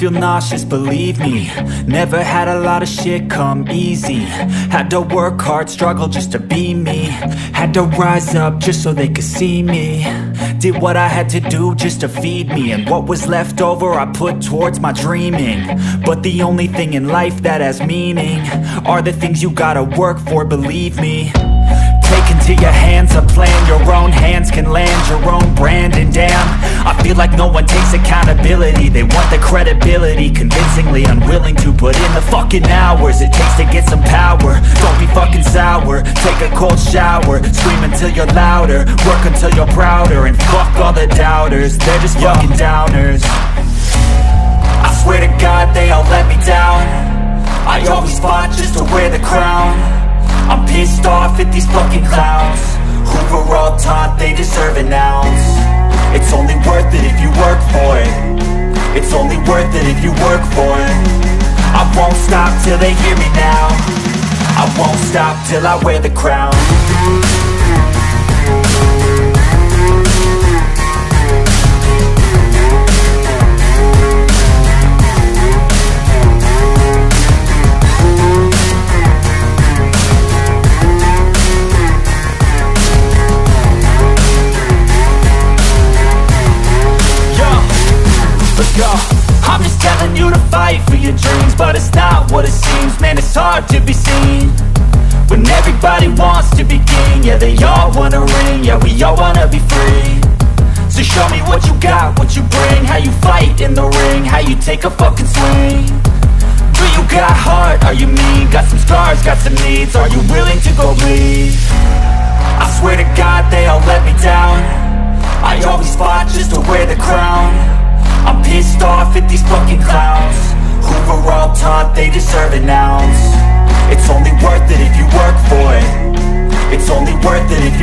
feel nauseous, believe me. Never had a lot of shit come easy. Had to work hard, struggle just to be me. Had to rise up just so they could see me. Did what I had to do just to feed me. And what was left over I put towards my dreaming. But the only thing in life that has meaning are the things you gotta work for, believe me. Take into your hands a plan, your own hands can land your own brand. And damn, I feel like no one takes accountability. They want the credibility, convincingly unwilling to put in the fucking hours it takes to get some power. Don't be fucking sour, take a cold shower. Scream until you're louder, work until you're prouder. And fuck all the doubters, they're just fucking downers. I swear to God they all let me down. I always fought just to wear the crown. I'm pissed off at these fucking clowns who were all taught they deserve an ounce. It's only worth it if you work for it. It's only worth it if you work for it. I won't stop till they hear me now. I won't stop till I wear the crown. I'm just telling you to fight for your dreams, but it's not what it seems. Man, it's hard to be seen when everybody wants to be king. Yeah, they all wanna ring, yeah, we all wanna be free. So show me what you got, what you bring. How you fight in the ring, how you take a fucking swing. Do you got heart, are you mean? Got some scars, got some needs, are you willing to go bleed? I swear to God they all let me down. I always fought just to wear the crown. I'm pissed off at these fucking clowns who were all taught they deserve an ounce.